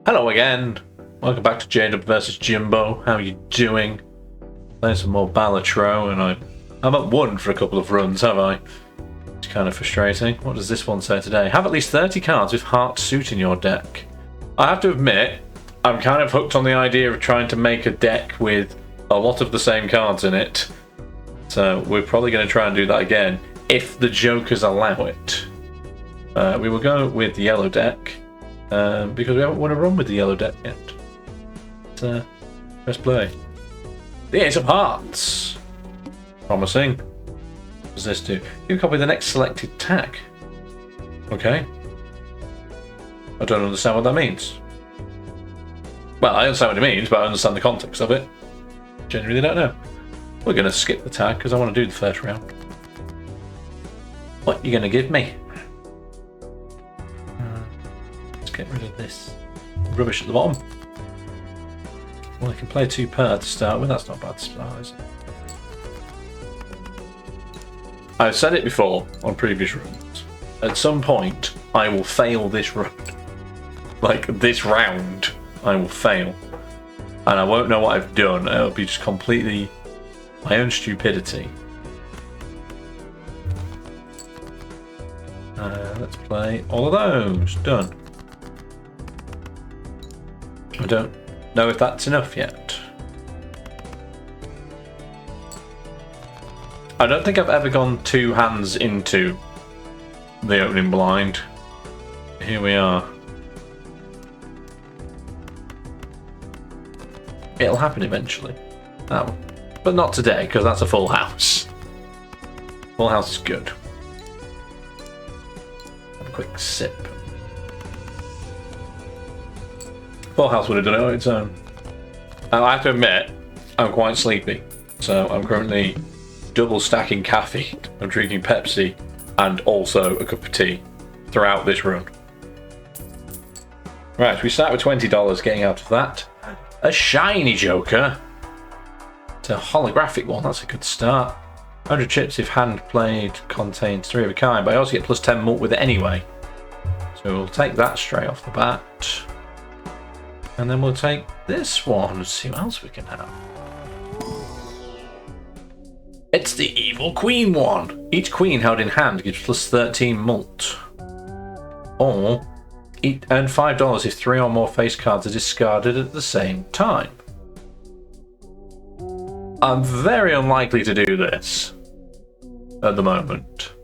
Hello again. Welcome back to JDub versus Jimbo. How are you doing? Playing some more Balatro, and I'm up one for a couple of runs, have I? It's kind of frustrating. What does this one say today? Have at least 30 cards with heart suit in your deck. I have to admit, I'm kind of hooked on the idea of trying to make a deck with a lot of the same cards in it. So we're probably going to try and do that again, if the jokers allow it. We will go with the yellow deck. Because we haven't won a run with the yellow deck yet. Let's play. The Ace of Hearts! Promising. What does this do? You copy the next selected tag. Okay. I don't understand what that means. Well, I understand what it means, but I understand the context of it. Genuinely don't know. We're going to skip the tag because I want to do the first round. What are you going to give me? Get rid of this rubbish at the bottom. Well, I can play 2 per to start with. That's not bad to start, is it? I've said it before on previous runs. At some point, I will fail this run. Like, this round, I will fail. And I won't know what I've done. It'll be just completely my own stupidity. Let's play all of those. Done. I don't know if that's enough yet. I don't think I've ever gone 2 hands into the opening blind. Here we are. It'll happen eventually. Oh, but not today, because that's a full house. Full house is good. Have a quick sip. Full house would have done it on its own. I have to admit, I'm quite sleepy, so I'm currently double stacking caffeine. I'm drinking Pepsi and also a cup of tea throughout this run. Right, we start with $20 getting out of that. A shiny joker. It's a holographic one, that's a good start. 100 chips if hand played contains 3 of a kind, but I also get plus 10 mult with it anyway. So we'll take that straight off the bat. And then we'll take this one and see what else we can have. It's the Evil Queen one. Each queen held in hand gives plus 13 mult. Or earn $5 if 3 or more face cards are discarded at the same time. I'm very unlikely to do this at the moment.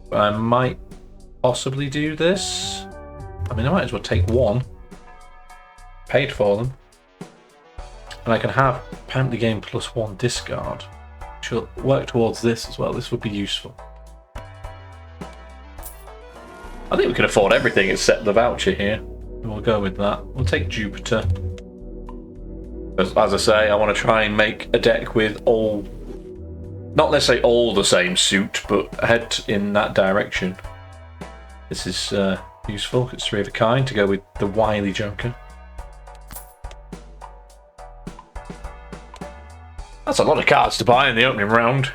But I might possibly do this. I mean, I might as well take one. Paid for them, and I can have apparently gain plus 1 discard, which will work towards this as well. This would be useful. I think we can afford everything except the voucher here. We'll go with that. We'll take Jupiter. As I say, I want to try and make a deck with all, not necessarily all the same suit, but head in that direction. This is useful. It's 3 of a kind to go with the wily joker. That's a lot of cards to buy in the opening round.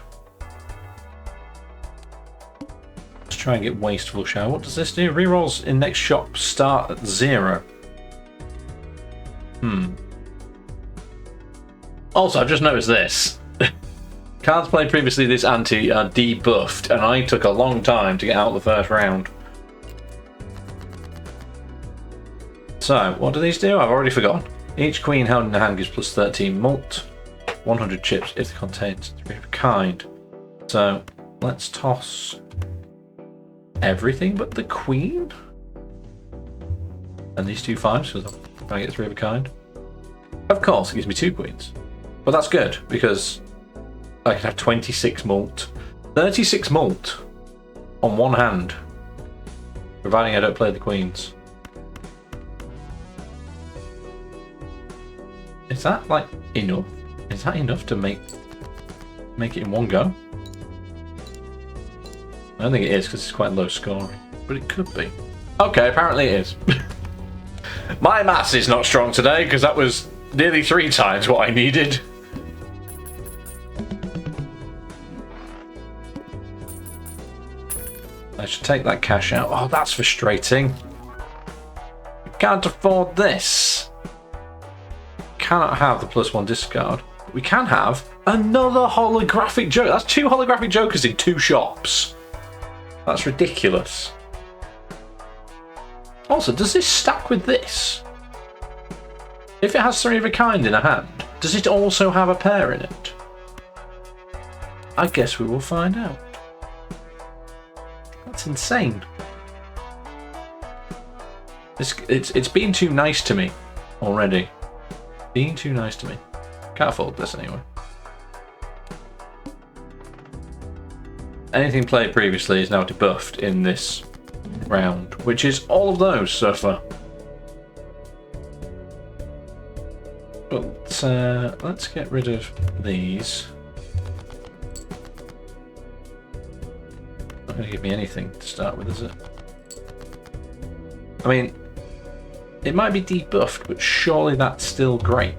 Let's try and get wasteful, shall we? What does this do? Rerolls in next shop start at 0. Also, I've just noticed this. Cards played previously this ante are debuffed, and I took a long time to get out of the first round. So, what do these do? I've already forgotten. Each queen held in the hand gives plus 13 mult. 100 chips if it contains 3 of a kind. So let's toss everything but the queen. And these 2 5s because I'm trying to get 3 of a kind. Of course, it gives me 2 queens. But that's good because I can have 26 mult. 36 mult on one hand. Providing I don't play the queens. Is that like enough? Is that enough to make it in one go? I don't think it is because it's quite low scoring, but it could be. Okay, apparently it is. My maths is not strong today because that was nearly 3 times what I needed. I should take that cash out. Oh, that's frustrating. Can't afford this. Cannot have the +1 discard. We can have another holographic Joker. That's 2 holographic Jokers in 2 shops. That's ridiculous. Also, does this stack with this? If it has 3 of a kind in a hand, does it also have a pair in it? I guess we will find out. That's insane. It's been too nice to me already. Being too nice to me. Can't afford this anyway. Anything played previously is now debuffed in this round, which is all of those so far. But let's get rid of these. Not going to give me anything to start with, is it? I mean, it might be debuffed, but surely that's still great.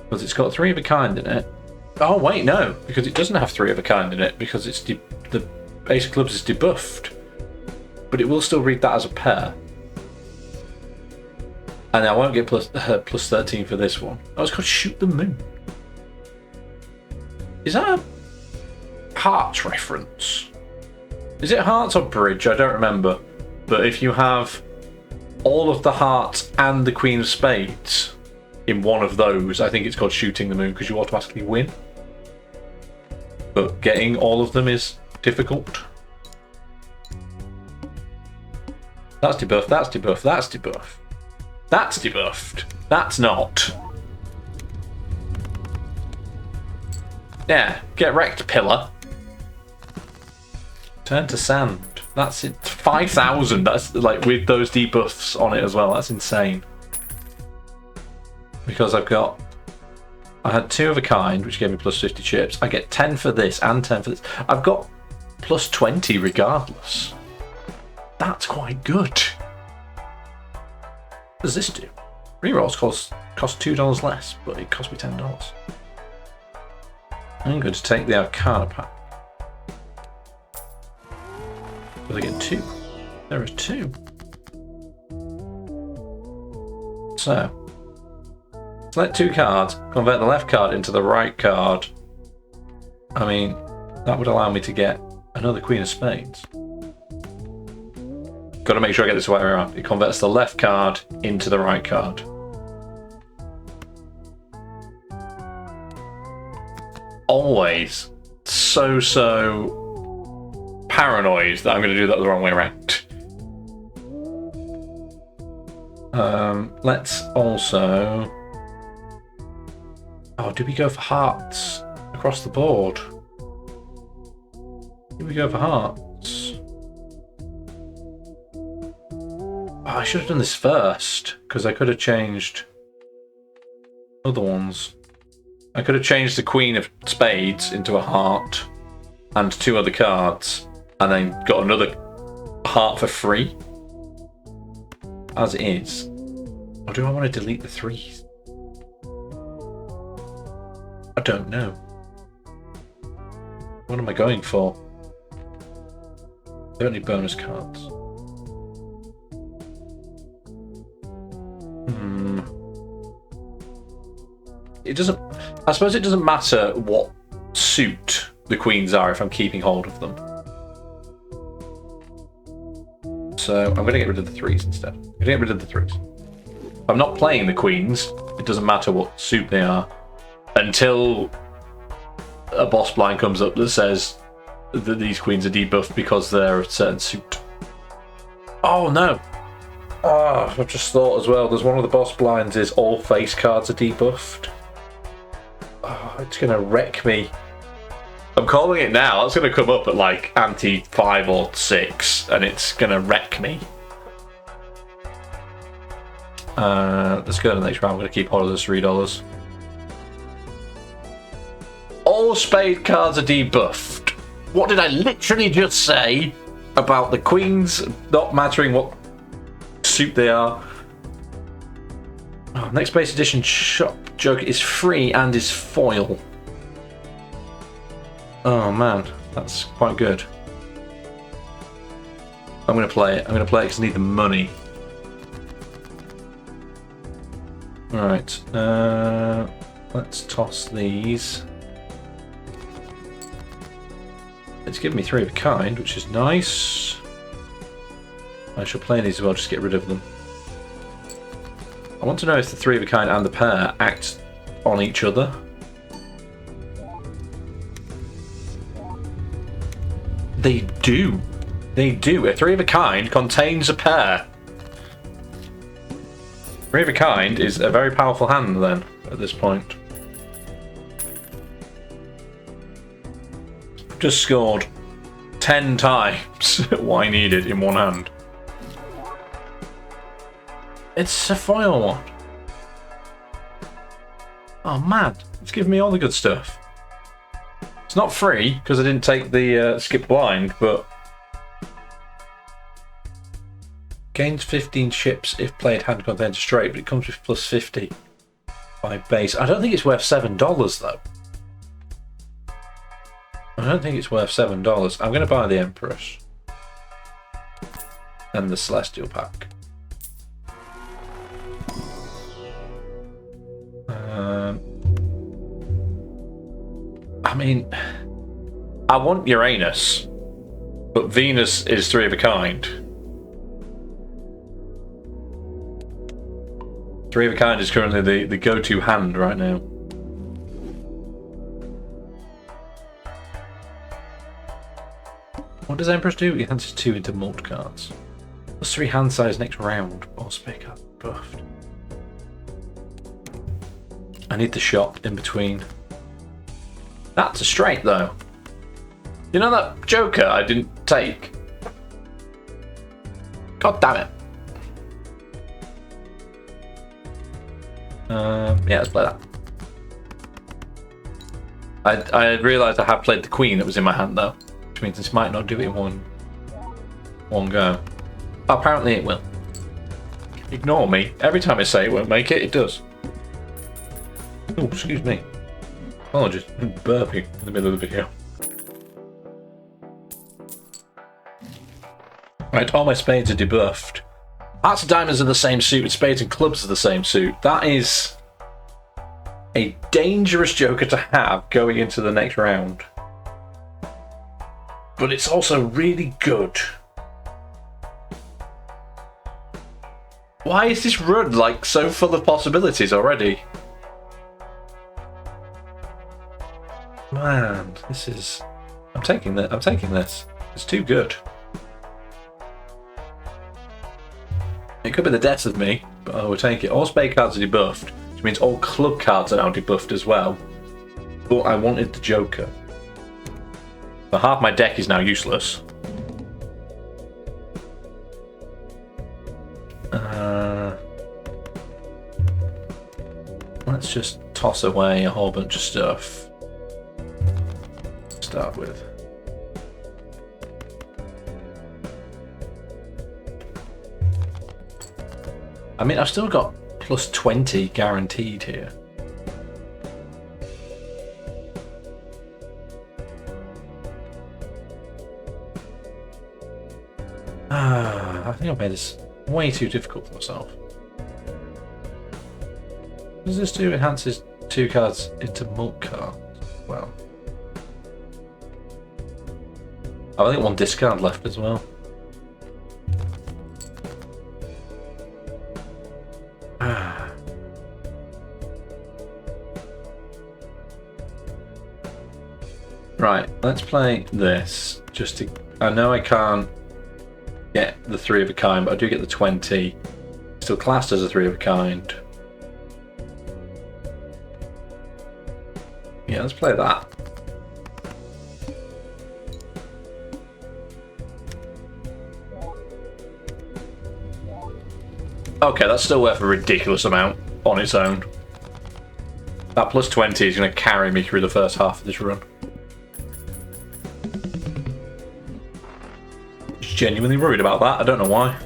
Because it's got 3 of a kind in it. Oh wait, no, because it doesn't have 3 of a kind in it, because it's the Ace of Clubs is debuffed. But it will still read that as a pair. And I won't get plus 13 for this one. Oh, it's called Shoot the Moon. Is that a Hearts reference? Is it Hearts or Bridge? I don't remember. But if you have all of the Hearts and the Queen of Spades in one of those, I think it's called Shooting the Moon because you automatically win. But getting all of them is difficult. That's debuffed, that's debuffed, that's debuffed. That's debuffed. That's not. Yeah, get wrecked, pillar. Turn to sand. That's it. 5,000. That's like with those debuffs on it as well. That's insane. Because I had 2 of a kind, which gave me plus 50 chips. I get 10 for this and 10 for this. I've got plus 20 regardless. That's quite good. What does this do? Rerolls cost $2 less, but it cost me $10. I'm going to take the Arcana pack. Will I get 2? There are 2. So, select 2 cards, convert the left card into the right card. I mean, that would allow me to get another Queen of Spades. Got to make sure I get this the right way around. It converts the left card into the right card. Always so paranoid that I'm going to do that the wrong way around. Let's also... Oh, did we go for hearts across the board? Did we go for hearts? Oh, I should have done this first, because I could have changed other ones. I could have changed the Queen of Spades into a heart and 2 other cards, and then got another heart for free. As it is. Or do I want to delete the 3s? I don't know. What am I going for? Don't need bonus cards. It doesn't... I suppose it doesn't matter what suit the queens are if I'm keeping hold of them. So I'm going to get rid of the 3s instead. I'm going to get rid of the 3s. If I'm not playing the queens, it doesn't matter what suit they are until a boss blind comes up that says that these queens are debuffed because they're a certain suit. Oh no! Oh, I've just thought as well, there's one of the boss blinds is all face cards are debuffed. Oh, it's going to wreck me. I'm calling it now. It's going to come up at like ante 5 or 6 and it's going to wreck me. Let's go to the next round. I'm going to keep hold of this $3. All spade cards are debuffed. What did I literally just say about the queens not mattering what suit they are? Oh, next base edition shop Joker is free and is foil. Oh man, that's quite good. I'm going to play it. I'm going to play it because I need the money. Right. Let's toss these. It's given me 3 of a kind, which is nice. I shall play these as well, just get rid of them. I want to know if the 3 of a kind and the pair act on each other. They do. They do. A 3 of a kind contains a pair. 3 of a kind is a very powerful hand then, at this point. Just scored 10 times what I needed in one hand. It's a foil one. Oh man, it's giving me all the good stuff. It's not free because I didn't take the skip blind, but gains 15 ships if played hand contains a straight, but it comes with plus 50 by base. I don't think it's worth $7 though. I don't think it's worth $7. I'm going to buy the Empress and the Celestial pack. I mean, I want Uranus, but Venus is 3 of a kind. 3 of a kind is currently the go-to hand right now. What does Empress do? It hands 2 into mult cards. Plus 3 hand size next round. Or spare card buffed. I need the shot in between. That's a straight though. You know that Joker I didn't take? God damn it. Yeah, let's play that. I realised I have played the Queen that was in my hand though, which means this might not do it in one go. Apparently it will. Ignore me. Every time I say it won't make it, it does. Oh, excuse me. Apologies, I'm burping in the middle of the video. Right, all my spades are debuffed. Hearts and diamonds are the same suit, and spades and clubs are the same suit. That is a dangerous joker to have going into the next round. But it's also really good. Why is this run like so full of possibilities already? Man, this is... I'm taking this. It's too good. It could be the death of me, but I will take it. All spade cards are debuffed, which means all club cards are now debuffed as well. But I wanted the Joker. So half my deck is now useless. Let's just toss away a whole bunch of stuff. Start with. I mean, I've still got plus 20 guaranteed here. I think I've made this way too difficult for myself. What does this do? Enhances 2 cards into mult cards. Well, I've only got 1 discard left as well. Right, let's play this. Just to, I know I can't get the 3 of a kind, but I do get the 20. Still classed as a 3 of a kind. Yeah, let's play that. Okay, that's still worth a ridiculous amount on its own. That plus 20 is going to carry me through the first half of this run. Just genuinely worried about that, I don't know why.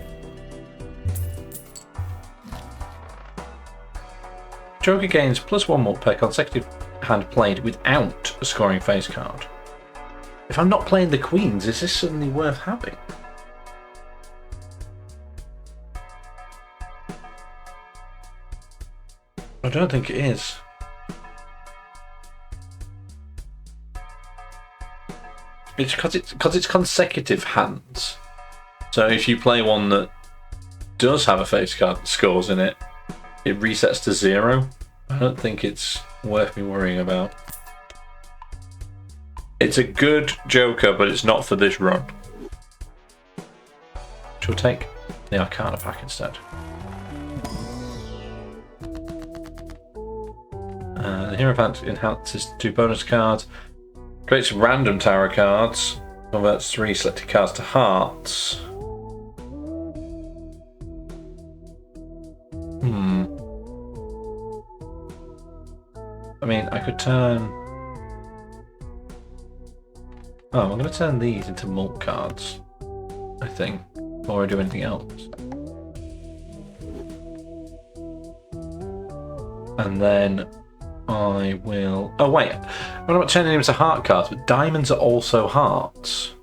Joker gains plus 1 more per consecutive hand played without a scoring face card. If I'm not playing the queens, is this suddenly worth having? I don't think it is. It's because it's consecutive hands. So if you play one that does have a face card that scores in it, it resets to 0. I don't think it's worth me worrying about. It's a good joker, but it's not for this run. She'll take the Arcana pack instead. The Hero Pack enhances 2 bonus cards. Creates random tarot cards. Converts 3 selected cards to hearts. I mean, I could turn... Oh, I'm going to turn these into mult cards, I think, before I do anything else. And then I will... Oh, wait. What about turning them into heart cards? But diamonds are also hearts.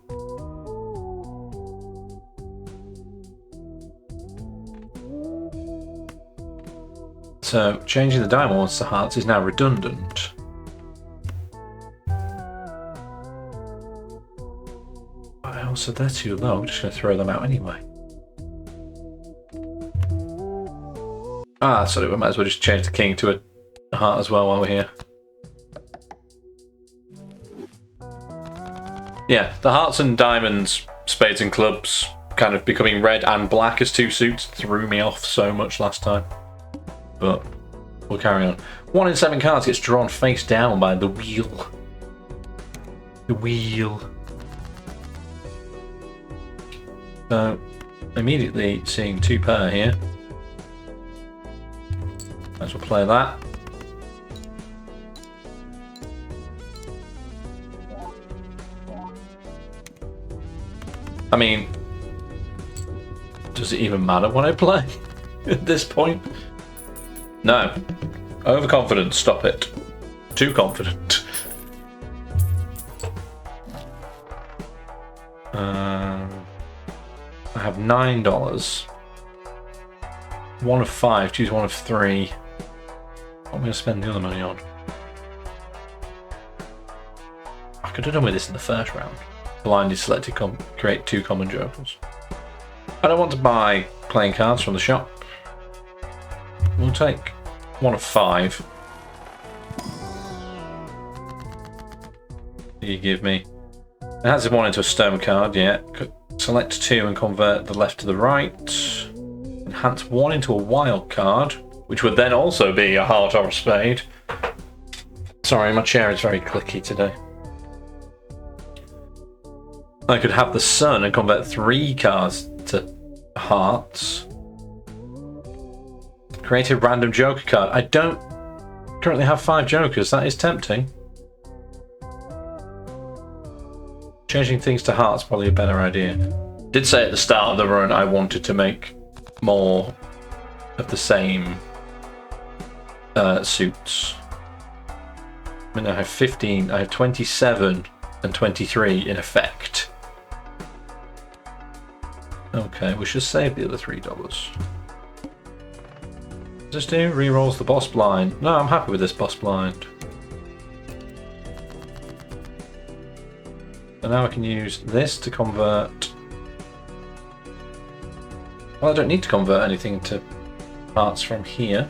So, changing the diamond ones to hearts is now redundant. So they're too low, I'm just going to throw them out anyway. So we might as well just change the king to a heart as well while we're here. Yeah, the hearts and diamonds, spades and clubs, kind of becoming red and black as 2 suits threw me off so much last time. But we'll carry on. 1 in 7 cards gets drawn face down by the wheel. The wheel. So, immediately seeing 2 pair here. Might as well play that. I mean, does it even matter what I play at this point? No. Overconfident, stop it. Too confident. I have $9. 1 of 5, choose 1 of 3. What am I going to spend the other money on? I could have done with this in the first round. Blindly selected, create 2 common jokers. I don't want to buy playing cards from the shop. We'll take 1 of 5. You give me. It has 1 into a stone card, yeah. Select 2 and convert the left to the right. Enhance 1 into a wild card, which would then also be a heart or a spade. Sorry, my chair is very clicky today. I could have the sun and convert 3 cards to hearts. Create a random joker card. I don't currently have 5 jokers. That is tempting. Changing things to hearts is probably a better idea. Did say at the start of the run I wanted to make more of the same suits. I mean, I have 15, I have 27 and 23 in effect. Okay, we should save the other $3. Does this do? Rerolls the boss blind. No, I'm happy with this boss blind. So now I can use this to convert... Well, I don't need to convert anything to parts from here.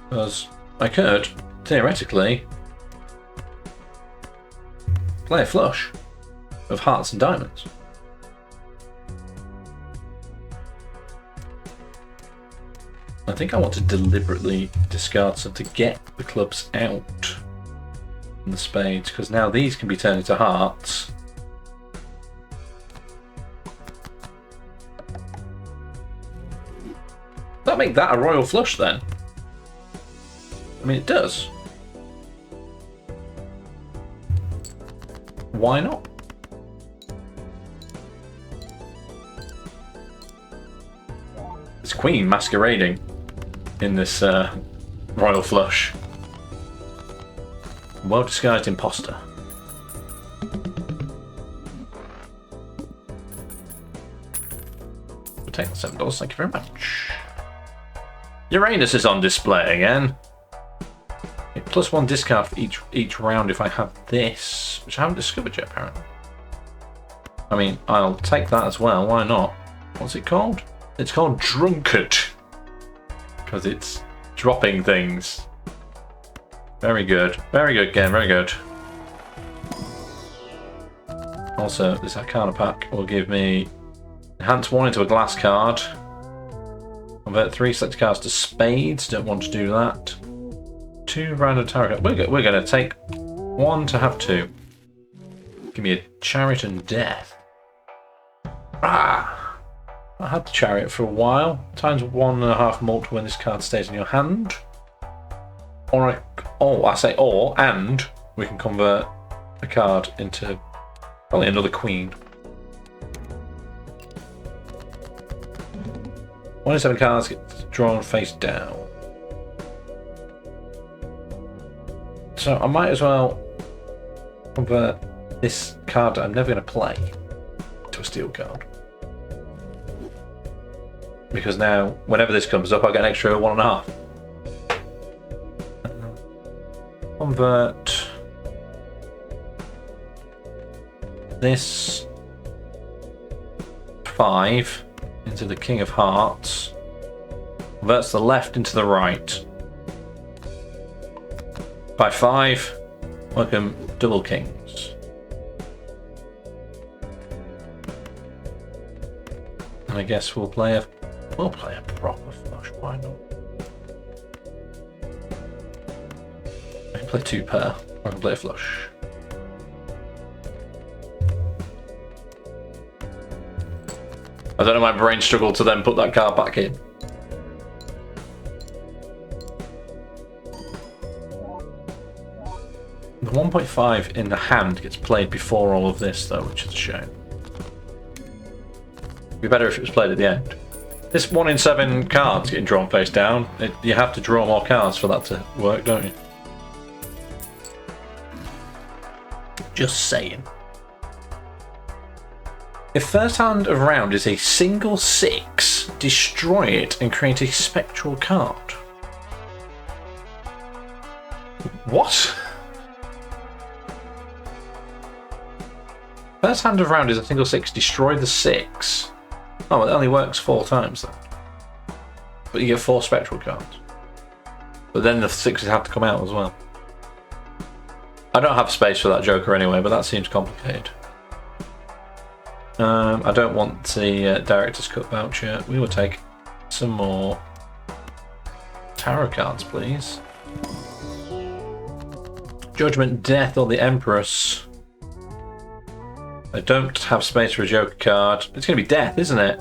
Because I could, theoretically, play a flush of hearts and diamonds. I think I want to deliberately discard some to get the clubs out. And the spades, because now these can be turned into hearts. Does that make that a royal flush then? I mean, it does. Why not? It's Queen masquerading in this royal flush. Well disguised imposter. We'll take the $7, thank you very much. Uranus is on display again. +1 discard for each round if I have this, which I haven't discovered yet apparently. I mean, I'll take that as well, why not? What's it called? It's called Drunkard. Because it's dropping things. Very good. Very good game, very good. Also, this Arcana pack will give me enhance 1 into a glass card. Convert 3 selected cards to spades. Don't want to do that. 2 random tarot cards. We're going to take 1 to have 2. Give me a chariot and death. Ah! I had the chariot for a while. Times 1.5 multiple when this card stays in your hand. Or and we can convert a card into probably another queen. 1 in 7 cards get drawn face down. So I might as well convert this card that I'm never going to play to a steel card. Because now, whenever this comes up, I get an extra 1.5. Convert this 5 into the King of Hearts. Converts the left into the right. By 5, welcome double kings. And I guess we'll play a proper flush, why not? I can play 2 pair, or I can play a flush. I don't know, my brain struggled to then put that card back in. The 1.5 in the hand gets played before all of this though, which is a shame. It'd be better if it was played at the end. This 1 in 7 cards getting drawn face down, you have to draw more cards for that to work, don't you? Just saying. If first hand of round is a single 6, destroy it and create a spectral card. What? First hand of round is a single 6, destroy the 6. Oh, it only works 4 times then. But you get 4 spectral cards. But then the 6s have to come out as well. I don't have space for that Joker anyway, but that seems complicated. I don't want the Director's Cut voucher. We will take some more tarot cards, please. Judgment, Death, or the Empress. I don't have space for a Joker card. It's going to be Death, isn't it?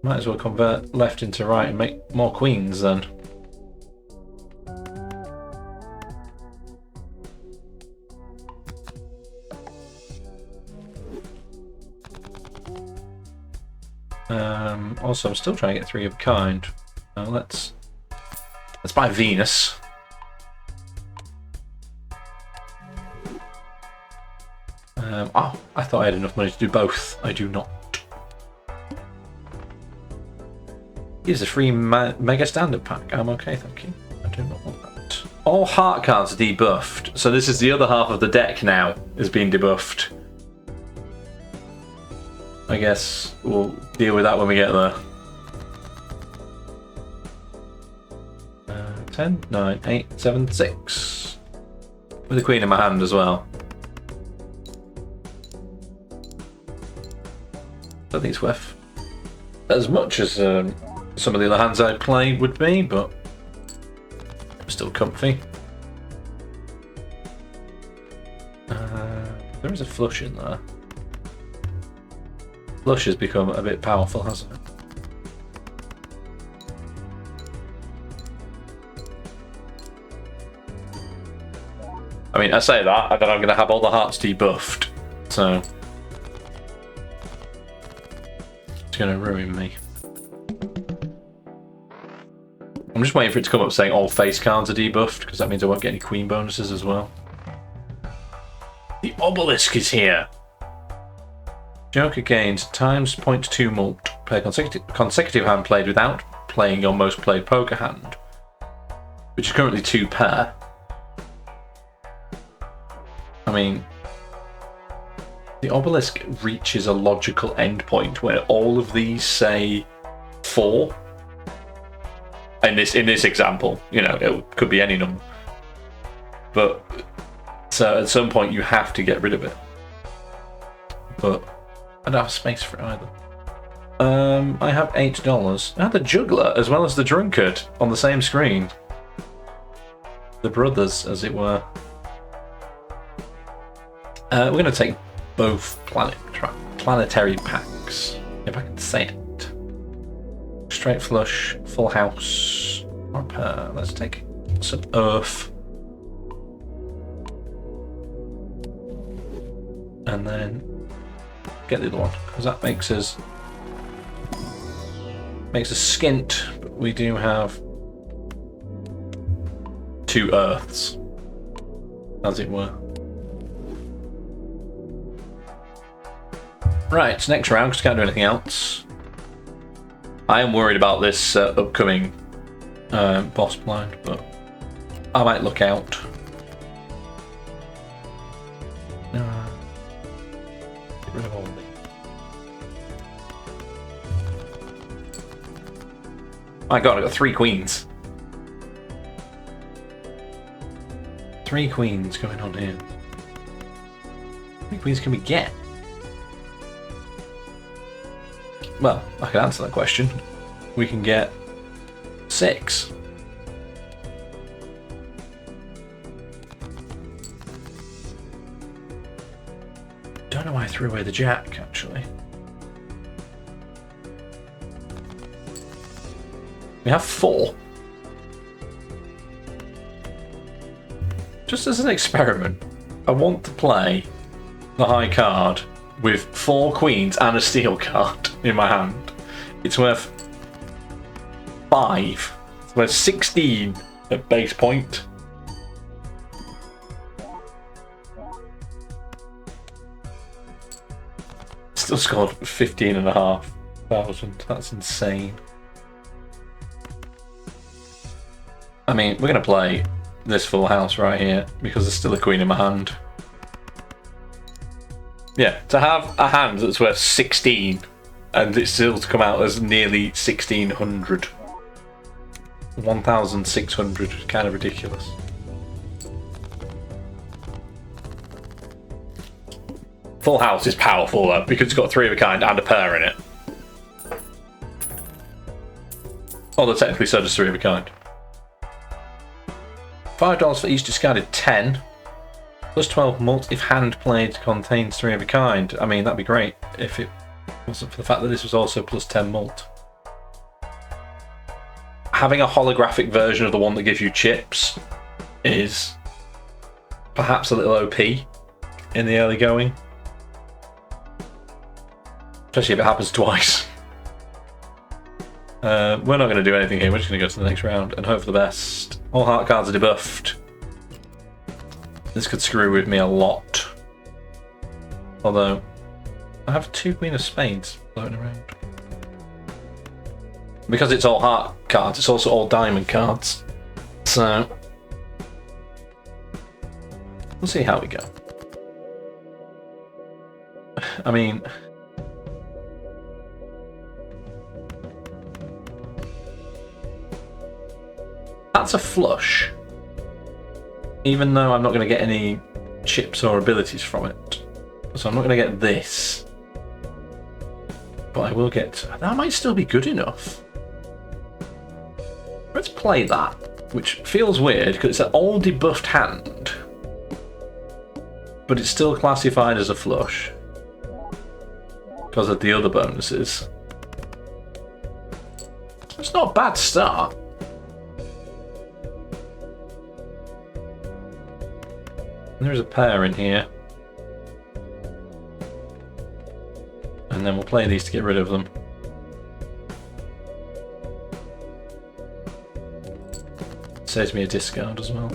Might as well convert left into right and make more queens then. Also, I'm still trying to get 3 of a kind. Let's buy Venus. Oh, I thought I had enough money to do both. I do not. Here's a free Mega Standard Pack. I'm okay, thank you. I do not want that. All heart cards are debuffed. So this is the other half of the deck now is being debuffed. I guess we'll deal with that when we get there. 10, 9, 8, 7, 6. With the Queen in my hand as well. I think it's worth as much as some of the other hands I play would be, but still comfy. There is a flush in there. Flush has become a bit powerful, hasn't it? I mean, I say that, and then I'm going to have all the hearts debuffed, so it's going to ruin me. I'm just waiting for it to come up saying all face cards are debuffed, because that means I won't get any queen bonuses as well. The obelisk is here! Joker gains times 0.2 mult per consecutive hand played without playing your most played poker hand, which is currently 2 pair. I mean, the obelisk reaches a logical endpoint where all of these say 4. In this example, you know, it could be any number. But so at some point you have to get rid of it. But I don't have space for it either. I have $8. I have the juggler as well as the drunkard on the same screen. The brothers, as it were. We're going to take both planetary packs, if I can say it. Straight flush, full house, or pair. Let's take some earth. And then get the other one, because that makes us skint, but we do have 2 earths, as it were. Right, next round, because can't do anything else. I am worried about this upcoming boss blind, but I might look out. Get rid of all of these. My god, I got 3 queens. 3 queens going on here. How many queens can we get? Well, I can answer that question. We can get 6. Don't know why I threw away the jack, actually. We have 4. Just as an experiment, I want to play the high card with 4 queens and a steel card in my hand. It's worth 5. It's worth 16 at base point. Still scored 15,500. That's insane. I mean, we're going to play this full house right here because there's still a queen in my hand. Yeah, to have a hand that's worth 16 and it's still to come out as nearly 1,600. 1,600 is kind of ridiculous. Full house is powerful though, because it's got 3 of a kind and a pair in it. Although technically so does 3 of a kind. $5 for each discarded 10. Plus 12 mult if hand played contains 3 of a kind. I mean, that'd be great if it wasn't for the fact that this was also plus 10 mult. Having a holographic version of the one that gives you chips is perhaps a little OP in the early going. Especially if it happens twice. We're not going to do anything here, we're just going to go to the next round and hope for the best. All heart cards are debuffed. This could screw with me a lot. Although, I have 2 Queen of Spades floating around. Because it's all heart cards, it's also all diamond cards. So, we'll see how we go. I mean, that's a flush. Even though I'm not going to get any chips or abilities from it. So I'm not going to get this. But I will get... That might still be good enough. Let's play that. Which feels weird because it's an all debuffed hand. But it's still classified as a flush. Because of the other bonuses. It's not a bad start. There's a pair in here. And then we'll play these to get rid of them. Saves me a discard as well.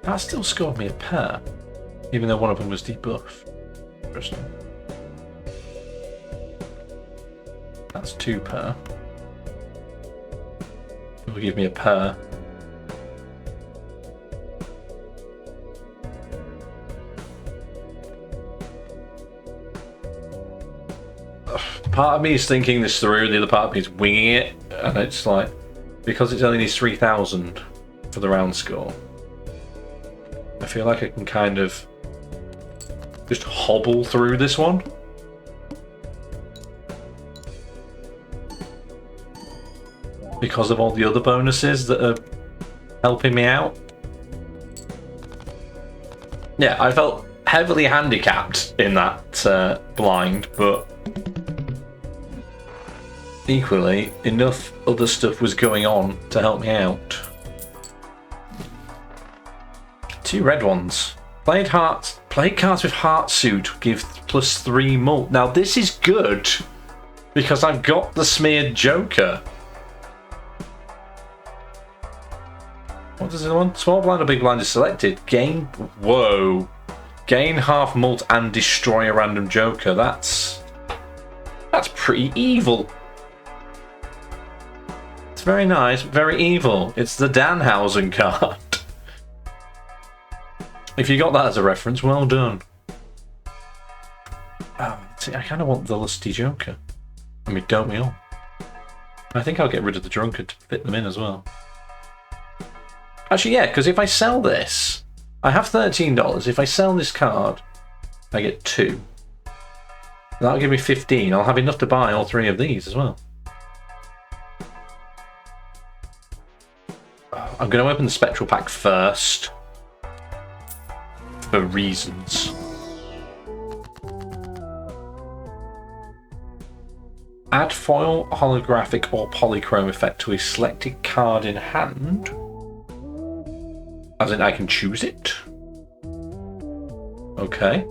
That still scored me a pair, even though one of them was debuffed. Interesting. That's 2 pair. It will give me a pair. Part of me is thinking this through, the other part of me is winging it, and it's like, because it's only needs 3,000 for the round score, I feel like I can kind of just hobble through this one. Because of all the other bonuses that are helping me out. Yeah, I felt heavily handicapped in that blind, but equally, enough other stuff was going on to help me out. 2 red ones. Played cards with heart suit give +3 mult. Now this is good because I've got the smeared joker. What does the one? Small blind or big blind is selected. Gain half mult and destroy a random joker. That's pretty evil. It's very nice, very evil. It's the Danhausen card. If you got that as a reference, well done. See, I kind of want the lusty joker. I mean, don't we all? I think I'll get rid of the drunkard to fit them in as well. Actually, yeah, because if I sell this, I have $13. If I sell this card, I get 2. That'll give me 15. I'll have enough to buy all 3 of these as well. I'm going to open the Spectral Pack first. For reasons. Add foil, holographic, or polychrome effect to a selected card in hand. As in, I can choose it. Okay.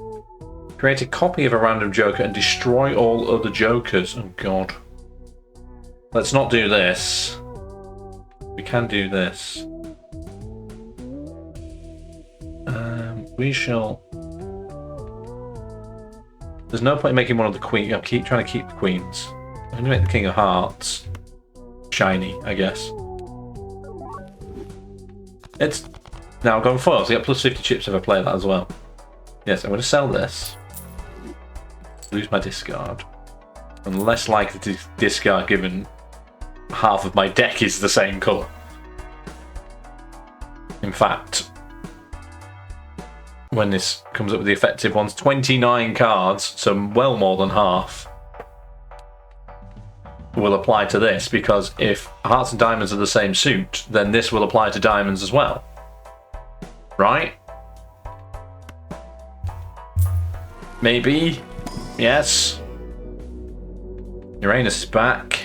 Create a copy of a random joker and destroy all other jokers. Oh god. Let's not do this. We can do this. We shall... There's no point in making one of the queens. I'll keep trying to keep the queens. I'm going to make the King of Hearts shiny, I guess. It's... Now I'm going foil, so I get +50 chips if I play that as well. Yes, I'm going to sell this. Lose my discard. I'm less likely to discard given half of my deck is the same colour. In fact, when this comes up with the effective ones, 29 cards, so well more than half, will apply to this, because if hearts and diamonds are the same suit, then this will apply to diamonds as well. Right? Maybe? Yes. Uranus is back.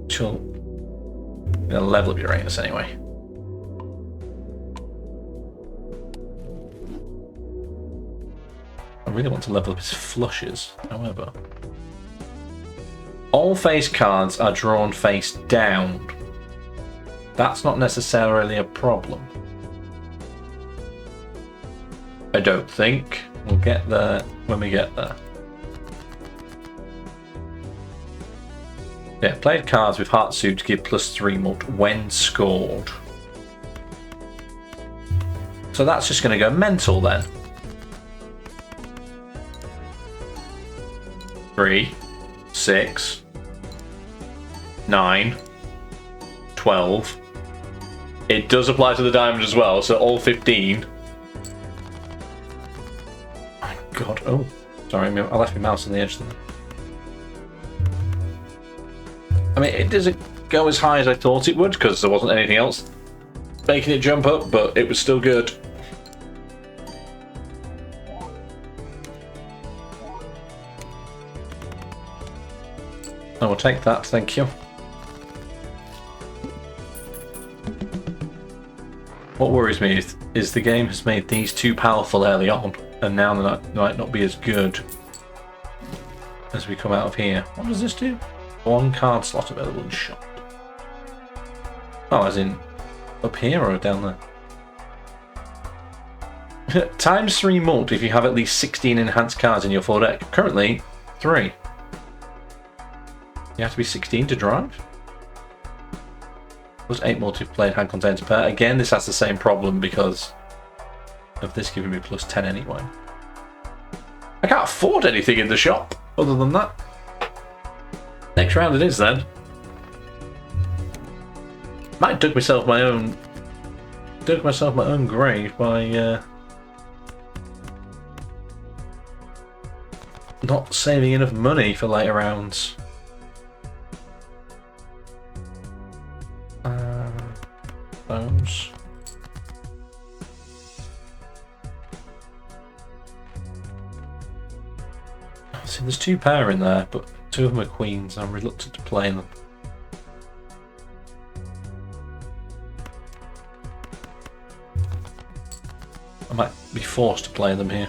She'll level up Uranus anyway. I really want to level up his flushes, however. All face cards are drawn face down. That's not necessarily a problem. I don't think. We'll get there when we get there. Yeah, played cards with heart suit give +3 mult when scored. So that's just going to go mental then. 3, 6, 9, 12. It does apply to the diamond as well, so all 15. My god, oh. Sorry, I left my mouse on the edge there. I mean, it doesn't go as high as I thought it would, because there wasn't anything else making it jump up, but it was still good. I will take that, thank you. What worries me is the game has made these too powerful early on, and now they might not be as good as we come out of here. What does this do? 1 card slot available in shop. Oh, as in up here or down there? Times 3 multi if you have at least 16 enhanced cards in your full deck. Currently, 3. You have to be 16 to drive? Plus 8 multi-played hand contains a pair. Again, this has the same problem because of this giving me plus 10 anyway. I can't afford anything in the shop other than that. Next round it is then. Might dug myself my own grave by not saving enough money for later rounds. Those. See, there's 2 pair in there, but 2 of them are queens. I'm reluctant to play them. I might be forced to play them here.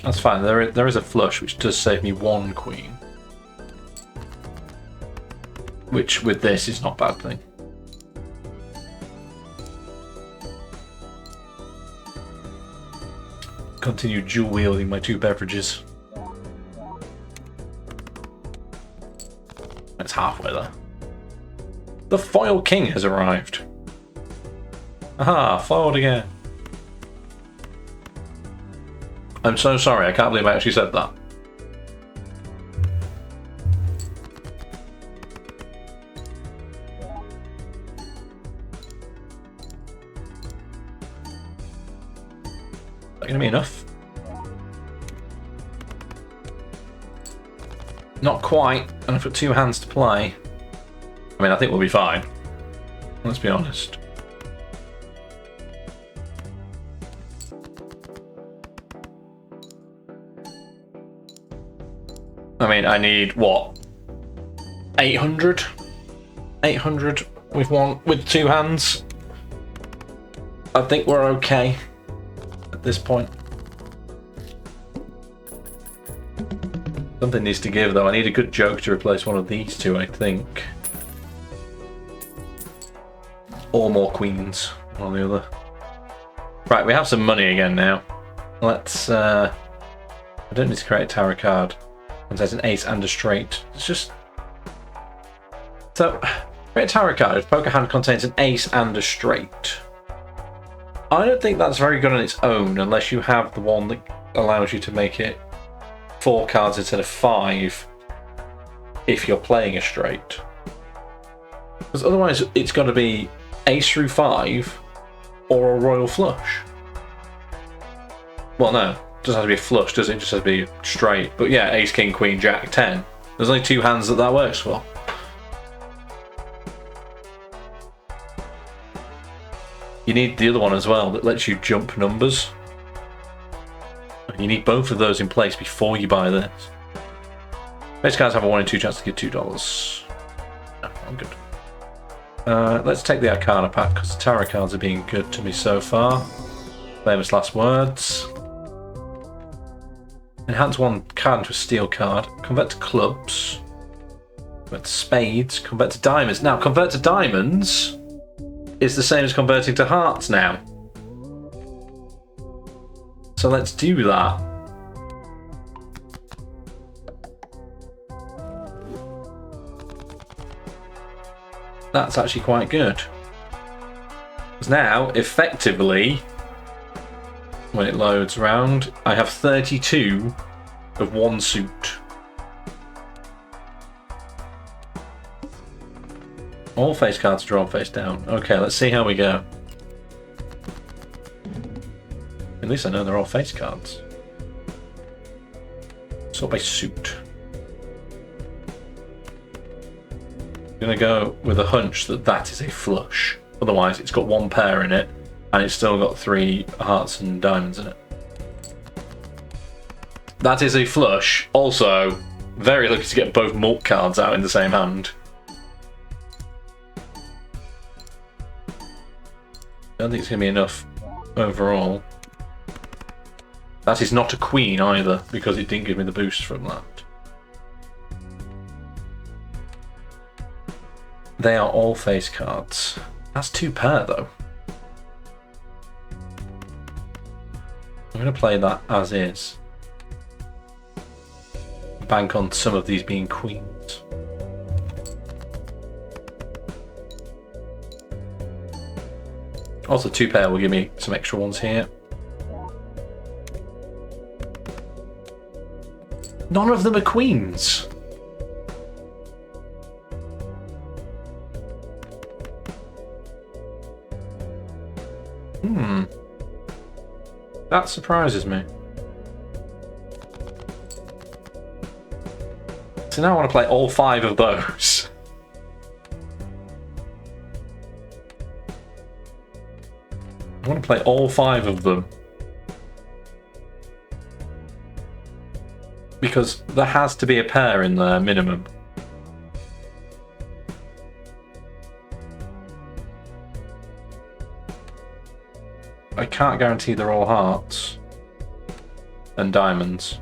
That's fine. There is a flush, which does save me 1 queen. Which, with this, is not a bad thing. Continue dual wielding my 2 beverages. It's halfway there. The foil king has arrived. Aha, foiled again. I'm so sorry, I can't believe I actually said that. Is that going to be enough? Not quite, and I've got 2 hands to play. I mean, I think we'll be fine. Let's be honest. I mean, I need, what? 800? 800 with 2 hands? I think we're okay at this point. Something needs to give, though. I need a good joke to replace one of these 2, I think. Or more queens, one or the other. Right, we have some money again now. Let's, I don't need to create a tarot card. And there's an ace and a straight. It's just... So, create a tarot card if poker hand contains an ace and a straight. I don't think that's very good on its own, unless you have the one that allows you to make it 4 cards instead of 5 if you're playing a straight. Because otherwise it's got to be ace through 5 or a royal flush. Well, no, it doesn't have to be a flush, does it? It just has to be straight. But yeah, ace, king, queen, jack, 10. There's only 2 hands that works for. You need the other one as well that lets you jump numbers. You need both of those in place before you buy this. Base cards have a 1 in 2 chance to get $2. No, I'm good. Let's take the Arcana pack because the tarot cards are being good to me so far. Famous last words. Enhance 1 card into a steel card. Convert to clubs. Convert to spades. Convert to diamonds. Now, convert to diamonds is the same as converting to hearts now. So let's do that. That's actually quite good. Because now, effectively, when it loads around, I have 32 of 1 suit. All face cards drawn face down. Okay, let's see how we go. At least I know they're all face cards. Sort by suit. I'm gonna go with a hunch that that is a flush. Otherwise, it's got 1 pair in it, and it's still got 3 hearts and diamonds in it. That is a flush. Also, very lucky to get both mult cards out in the same hand. I don't think it's going to be enough overall. That is not a queen either, because it didn't give me the boost from that. They are all face cards. That's 2 pair though. I'm going to play that as is. Bank on some of these being queens. Also 2 pair will give me some extra ones here. None of them are queens. That surprises me. So now I want to play all 5 of those. I want to play all 5 of them. Because there has to be a pair in there, minimum. I can't guarantee they're all hearts and diamonds.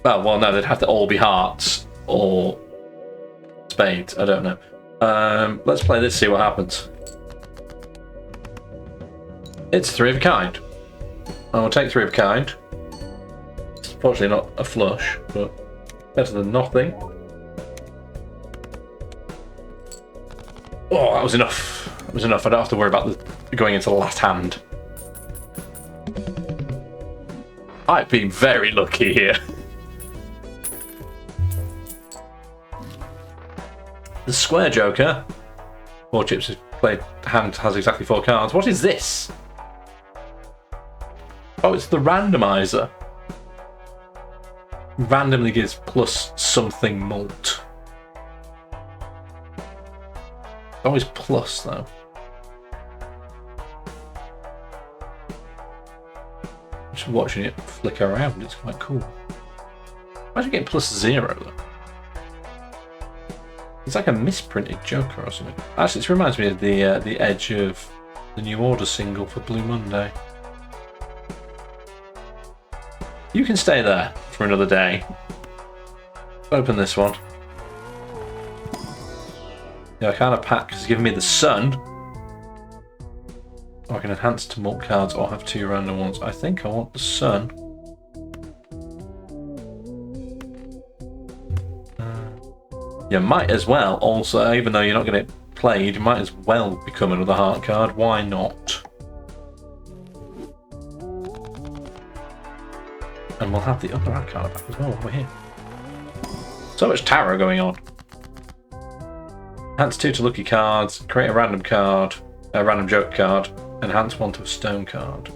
Well, no, they'd have to all be hearts or spades. I don't know. Let's play this, see what happens. It's 3 of a kind. I will take 3 of a kind. It's unfortunately not a flush, but better than nothing. Oh, that was enough. That was enough. I don't have to worry about going into the last hand. I've been very lucky here. The square joker. 4 chips is played. Hand has exactly 4 cards. What is this? Oh, it's the randomizer. Randomly gives plus something mult. Always plus though. Just watching it flicker around, it's quite cool. Imagine getting +0 though. It's like a misprinted Joker or something. Actually, it reminds me of the edge of the New Order single for Blue Monday. You can stay there for another day. Open this one. The Arcana pack has given me the Sun. Or I can enhance to mult cards or have 2 random ones. I think I want the Sun. You might as well also, even though you're not going to get played, you might as well become another heart card. Why not? And we'll have the other Arcana back as well while we're here. So much tarot going on. Enhance 2 to lucky cards, create a random card, a random joke card, enhance 1 to a stone card.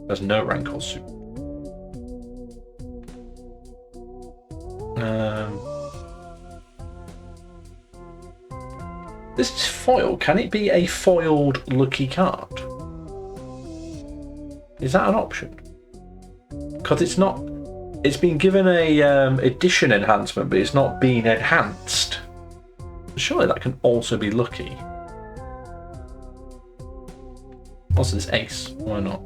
There's no rank or suit. This is foil. Can it be a foiled lucky card? Is that an option? Because it's not. It's been given a edition enhancement, but it's not been enhanced. Surely that can also be lucky. What's this ace? Why not?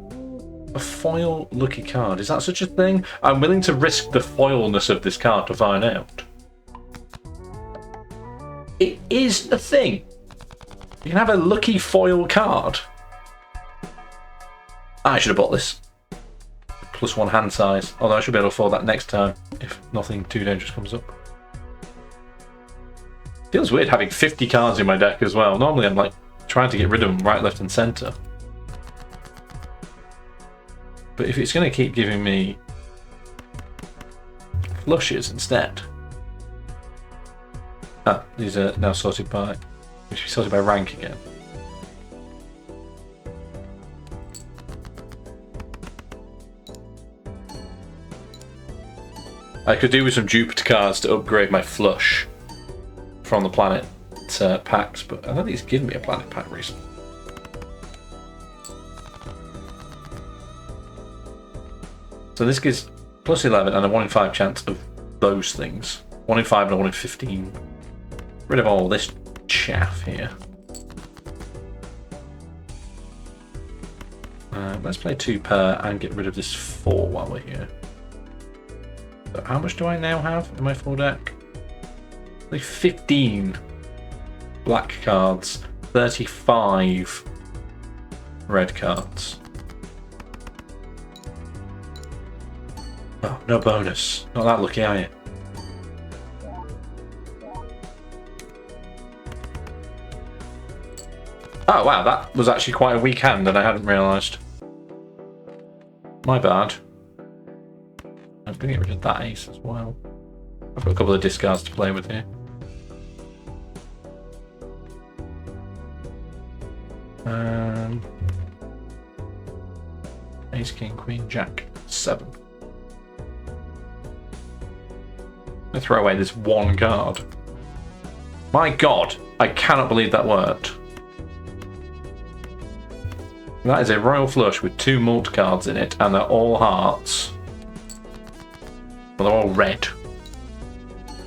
A foil lucky card. Is that such a thing? I'm willing to risk the foilness of this card to find out. It is a thing. You can have a lucky foil card. I should have bought this. +1 hand size. Although I should be able to afford that next time if nothing too dangerous comes up. Feels weird having 50 cards in my deck as well. Normally I'm like trying to get rid of them right, left and centre. But if it's going to keep giving me flushes instead. Ah, these are now sorted by, they should be sorted by rank again. I could do with some Jupiter cards to upgrade my flush from the planet packs, but I don't think it's given me a planet pack recently. So this gives +11 and a 1 in 5 chance of those things. 1 in 5 and a 1 in 15. Rid of all this chaff here. Let's play 2 pair and get rid of this 4 while we're here. So how much do I now have in my full deck? Like 15 black cards, 35 red cards. Oh, no bonus. Not that lucky, are you? Oh wow, that was actually quite a weak hand and I hadn't realised. My bad. I'm going to get rid of that ace as well. I've got a couple of discards to play with here. Ace, king, queen, jack, 7. I throw away this one card. My god, I cannot believe that worked. That is a royal flush with 2 mult cards in it, and they're all hearts. Well, they're all red.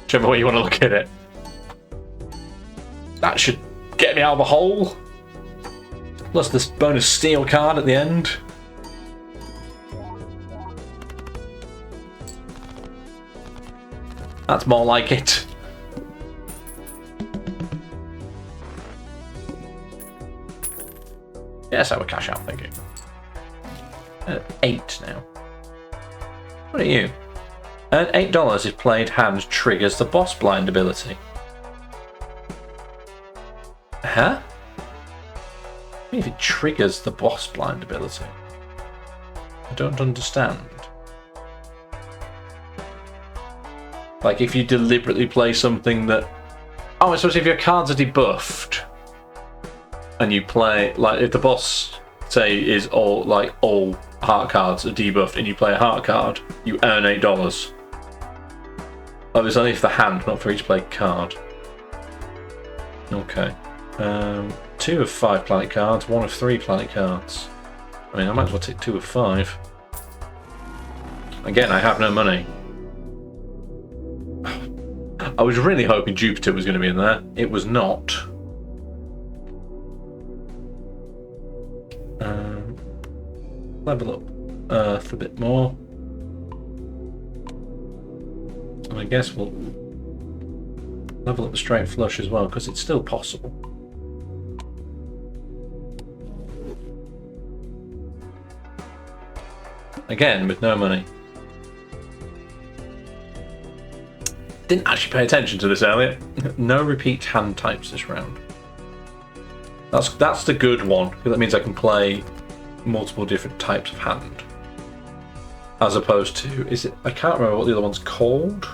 Whichever way you want to look at it. That should get me out of the hole. Plus this bonus steel card at the end. That's more like it. Yes, I would cash out, thank you. 8 now. What are you? Earn $8 if played hand triggers the boss blind ability. Huh? What do you mean if it triggers the boss blind ability? I don't understand. Like if you deliberately play something that... Oh, I suppose if your cards are debuffed and you play, like if the boss, say, is all heart cards are debuffed and you play a heart card, you earn $8. Oh, it's only for the hand, not for each played card. Okay. 2 of 5 planet cards, 1 of 3 planet cards. I mean, I might as well take 2 of 5. Again, I have no money. I was really hoping Jupiter was going to be in there. It was not. Level up Earth a bit more. And I guess we'll level up the straight flush as well, because it's still possible. Again, with no money. Didn't actually pay attention to this earlier. No repeat hand types this round. That's the good one, because that means I can play multiple different types of hand. As opposed to, is it? I can't remember what the other one's called.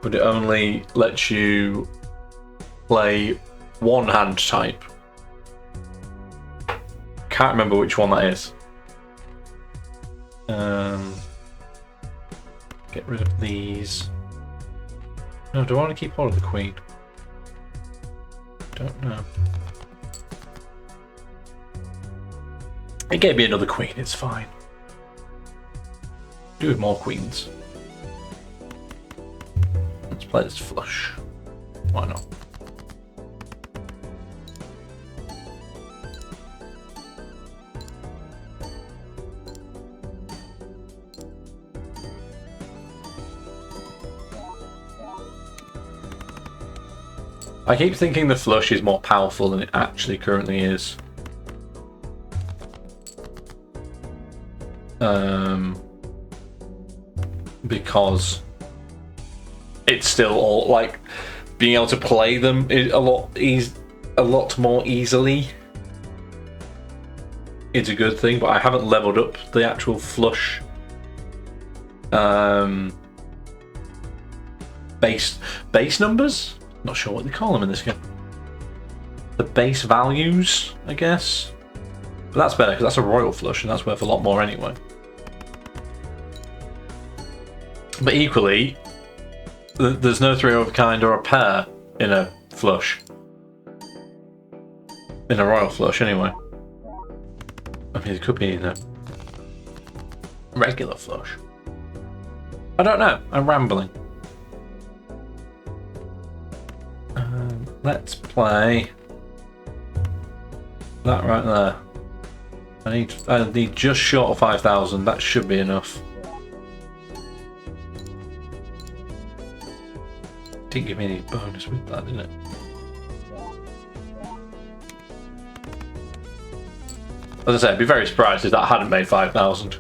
But it only lets you play one hand type. Can't remember which one that is. Get rid of these. No, do I want to keep hold of the queen? Don't know. It gave me another queen, it's fine. Do with more queens. Let's play this flush. Why not? I keep thinking the flush is more powerful than it actually currently is. Because it's still all like being able to play them is a lot more easily. It's a good thing, but I haven't leveled up the actual flush base numbers. Not sure what they call them in this game. The base values, I guess. But that's better because that's a royal flush and that's worth a lot more anyway. But equally, there's no 3 of a kind or a pair in a flush. In a royal flush, anyway. I mean, it could be in a regular flush. I don't know. I'm rambling. Let's play that right there. I need just short of 5,000. That should be enough. Didn't give me any bonus with that, didn't it? As I said, I'd be very surprised if that hadn't made 5,000.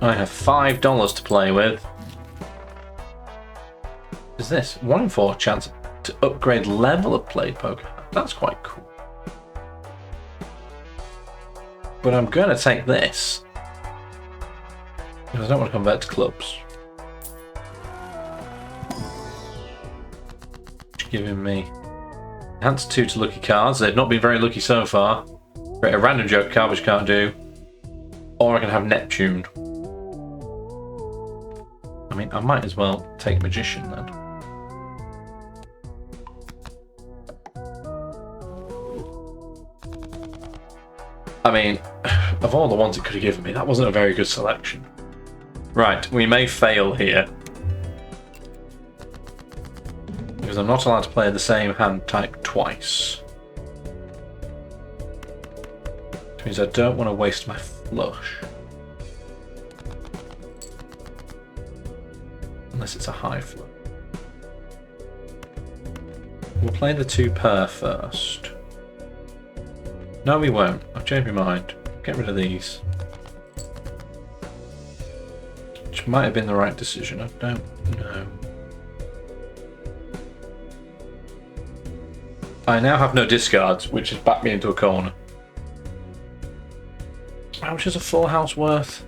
I have $5 to play with. Is this 1 in 4 chance to upgrade level of played poker? That's quite cool. But I'm going to take this because I don't want to convert to clubs. Giving me enhance 2 to lucky cards. They've not been very lucky so far. Create a random joker card which can't do. Or I can have Neptune. I mean, I might as well take Magician then. I mean, of all the ones it could have given me, that wasn't a very good selection. Right, we may fail here. Because I'm not allowed to play the same hand type twice. Which means I don't want to waste my flush. Unless it's a high flush. We'll play the 2 pair first. No, we won't. I've changed my mind. Get rid of these. Which might have been the right decision. I don't know. I now have no discards, which has backed me into a corner. How much is a full house worth?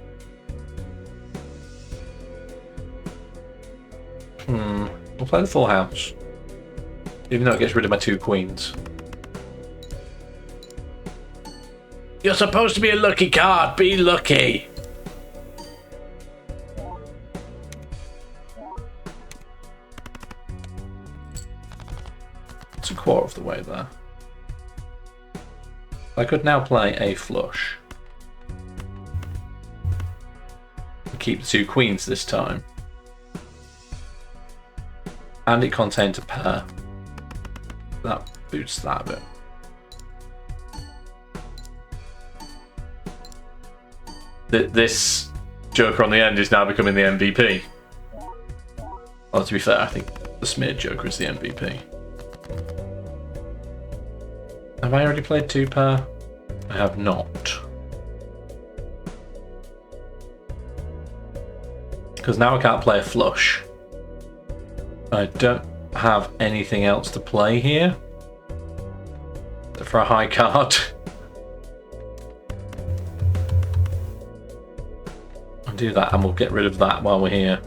We'll play the full house. Even though it gets rid of my 2 queens. You're supposed to be a lucky card. Be lucky. It's a quarter of the way there. I could now play a flush. Keep the 2 queens this time. And it contains a pair. That boosts that a bit. This joker on the end is now becoming the MVP. Well, to be fair, I think the smeared joker is the MVP. Have I already played 2 pair? I have not. Because now I can't play a flush. I don't have anything else to play here. For a high card. I'll do that and we'll get rid of that while we're here.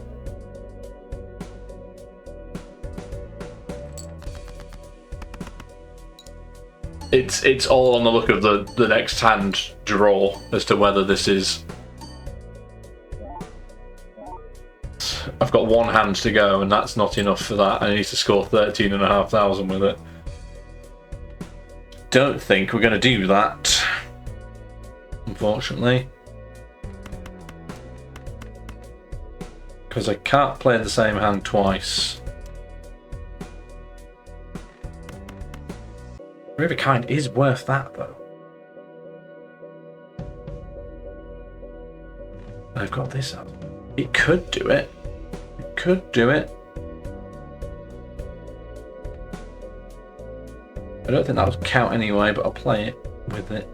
It's all on the look of the next hand draw as to whether this is... I've got 1 hand to go and that's not enough for that. I need to score 13,500 with it. Don't think we're going to do that, unfortunately. Because I can't play the same hand twice. River Kind is worth that though. I've got this up. It could do it. It could do it. I don't think that would count anyway, but I'll play it with it.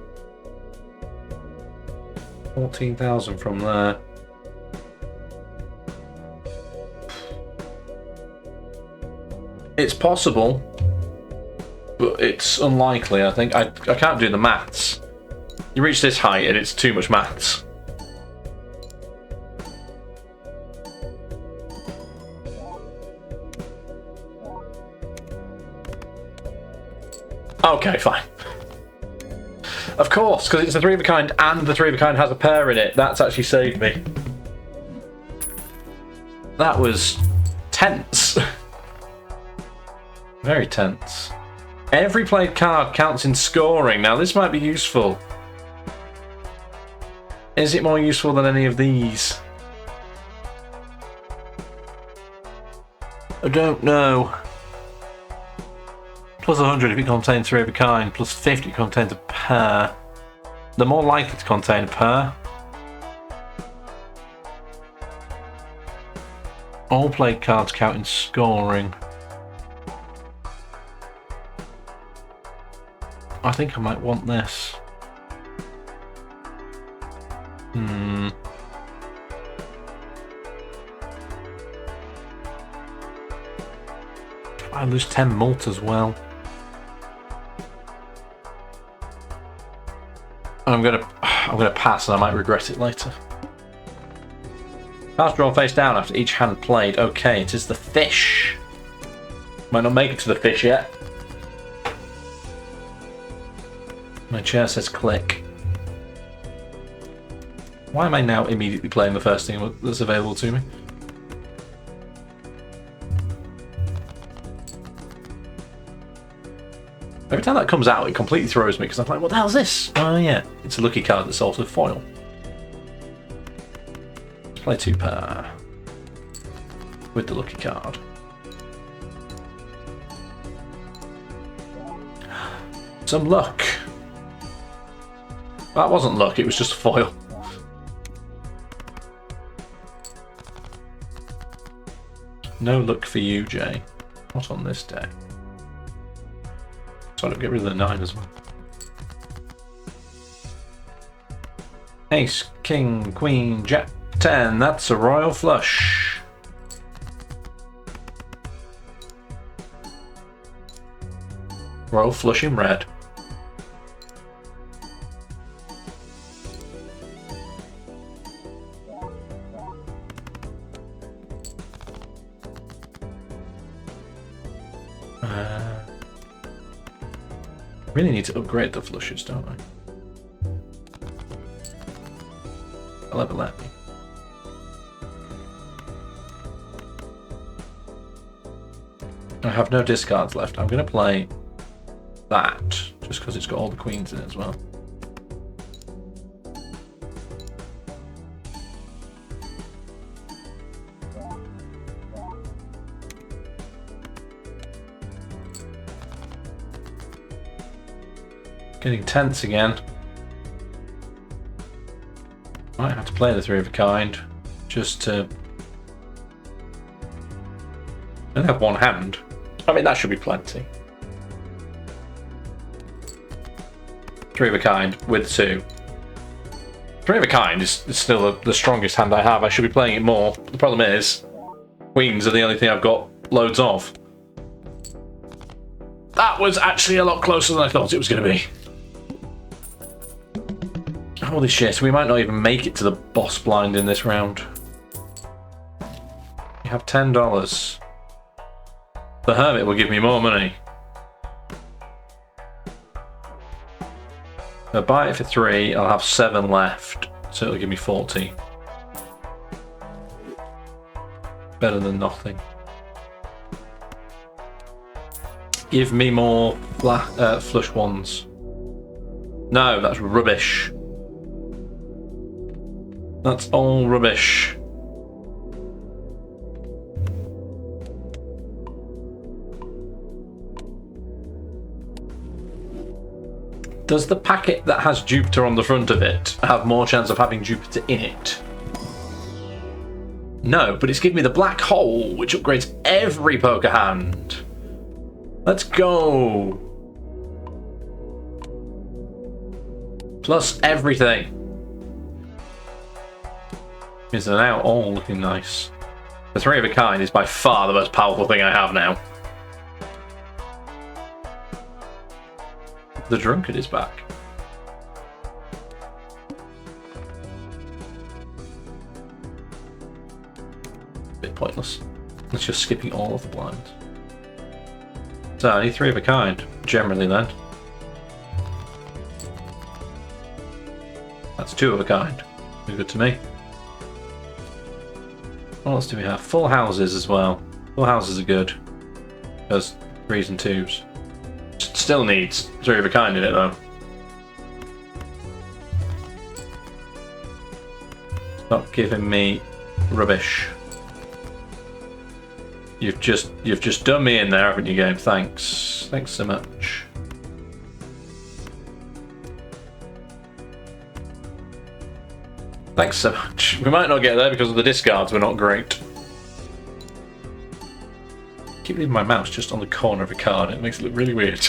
14,000 from there. It's possible, but it's unlikely, I think. I can't do the maths. You reach this height and it's too much maths. Okay, fine. Of course, because it's a 3 of a kind and the 3 of a kind has a pair in it. That's actually saved me. That was tense. Very tense. Every played card counts in scoring. Now this might be useful. Is it more useful than any of these? I don't know. Plus 100 if it contains 3 of a kind, plus 50 if it contains a pair. They're more likely to contain a pair. All played cards counting scoring. I think I might want this. I lose 10 mult as well. I'm gonna pass and I might regret it later. Cards drawn face down after each hand played. Okay, it is the fish. Might not make it to the fish yet. My chair says click. Why am I now immediately playing the first thing that's available to me? Every time that comes out, it completely throws me because I'm like, what the hell's this? Oh yeah, it's a lucky card that's also foil. Let's play 2 pair with the lucky card. Some luck. That wasn't luck, it was just foil. No luck for you, Jay. Not on this deck. So I don't get rid of the 9 as well. Ace, King, Queen, Jack, 10. That's a royal flush. Royal flush in red. Really need to upgrade the flushes, don't I? They'll ever let me. I have no discards left. I'm going to play that, just because it's got all the queens in it as well. Getting tense again. Might have to play the 3 of a kind just to. I only have 1 hand. I mean, that should be plenty. 3 of a kind with 2. 3 of a kind is still the strongest hand I have. I should be playing it more. The problem is, queens are the only thing I've got loads of. That was actually a lot closer than I thought it was going to be. Holy shit, we might not even make it to the boss blind in this round. You have $10. The Hermit will give me more money. If I buy it for 3, I'll have 7 left, so it'll give me 40. Better than nothing. Give me more flush ones. No, that's rubbish. That's all rubbish. Does the packet that has Jupiter on the front of it have more chance of having Jupiter in it? No, but it's giving me the black hole, which upgrades every poker hand. Let's go. Plus everything. Is now all looking nice. The 3 of a kind is by far the most powerful thing I have now. The drunkard is back. Bit pointless. It's just skipping all of the blinds. So I need 3 of a kind, generally then. That's 2 of a kind. Good to me. What else do we have? Full houses as well. Full houses are good. There's 3s and 2s. Still needs 3 of a kind in it though. Stop giving me rubbish. You've just done me in there, haven't you, game? Thanks. Thanks so much. Thanks so much. We might not get there because of the discards, we're not great. keep leaving my mouse just on the corner of a card. It makes it look really weird.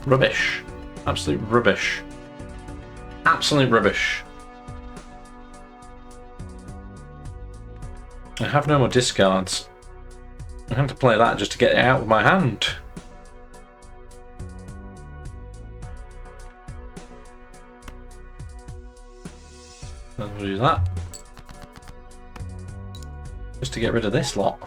Rubbish. Absolute rubbish. Absolute rubbish. I have no more discards. I have to play that just to get it out of my hand. I'll do that. Just to get rid of this lot.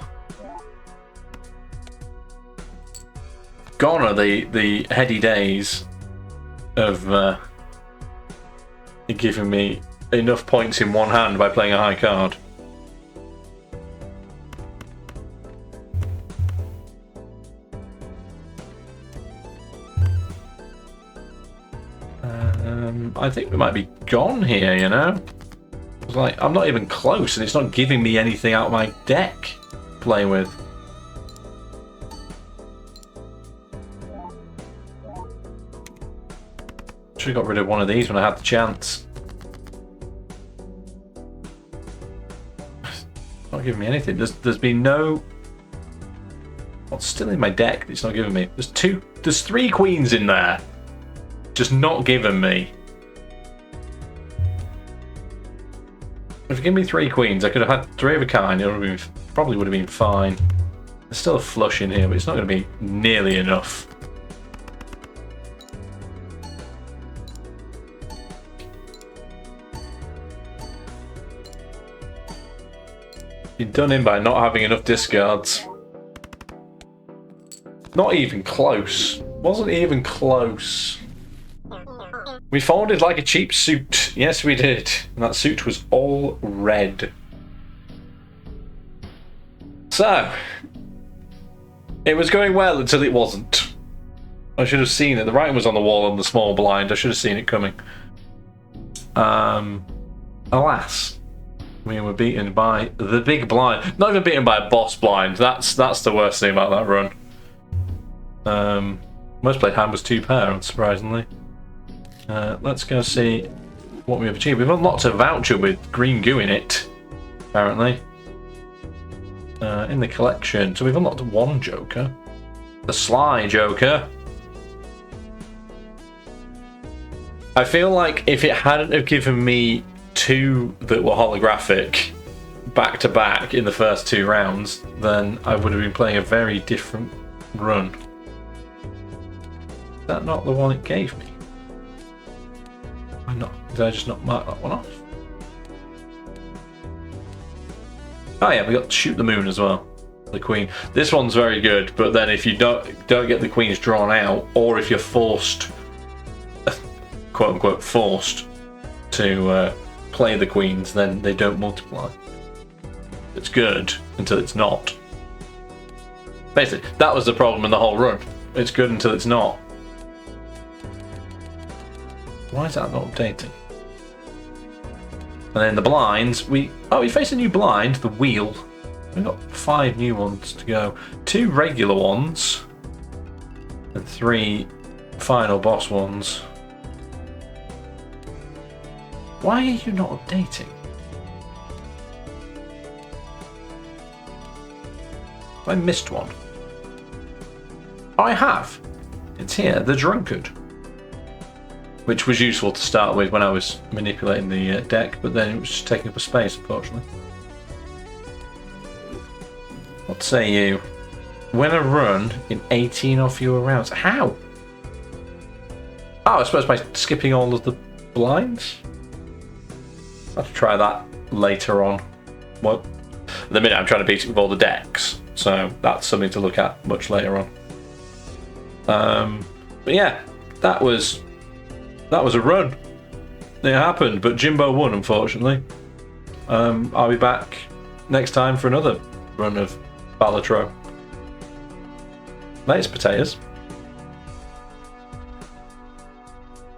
Gone are the heady days of giving me enough points in one hand by playing a high card. I think we might be gone here, you know? It's like, I'm not even close and it's not giving me anything out of my deck to play with. Should have got rid of one of these when I had the chance. Not giving me anything. There's been no... What's still in my deck that it's not giving me? There's 3 queens in there. Just not giving me. If you give me 3 queens, I could have had 3 of a kind. It would have been, probably would have been fine. There's still a flush in here, but it's not going to be nearly enough. Been done in by not having enough discards. Not even close. Wasn't even close. We folded like a cheap suit. Yes, we did. And that suit was all red. So, it was going well until it wasn't. I should have seen it. The writing was on the wall on the small blind. I should have seen it coming. Alas, we were beaten by the big blind. Not even beaten by a boss blind. That's the worst thing about that run. Most played hand was 2 pair, unsurprisingly. Let's go see what we have achieved. We've unlocked a voucher with green goo in it, apparently. In the collection. So we've unlocked 1 Joker. The Sly Joker. I feel like if it hadn't have given me 2 that were holographic back to back in the first 2 rounds, then I would have been playing a very different run. Is that not the one it gave me? Did I just not mark that one off? Oh yeah, we got Shoot the Moon as well. The Queen. This one's very good, but then if you don't get the Queens drawn out, or if you're forced, quote unquote, forced to play the Queens, then they don't multiply. It's good until it's not. Basically, that was the problem in the whole run. It's good until it's not. Why is that not updating? And then the blinds, we faced a new blind, the Wheel. We've got 5 new ones to go. 2 regular ones. And 3 final boss ones. Why are you not updating? I missed one. Oh, I have. It's here, the Drunkard. Which was useful to start with when I was manipulating the deck, but then it was just taking up a space, unfortunately. What say you? Win a run in 18 or fewer rounds. How? Oh, I suppose by skipping all of the blinds? I'll have to try that later on. Well, at the minute I'm trying to beat it with all the decks, so that's something to look at much later on. But yeah, that was a run. It happened, but Jimbo won, unfortunately. I'll be back next time for another run of Balatro. Latest potatoes.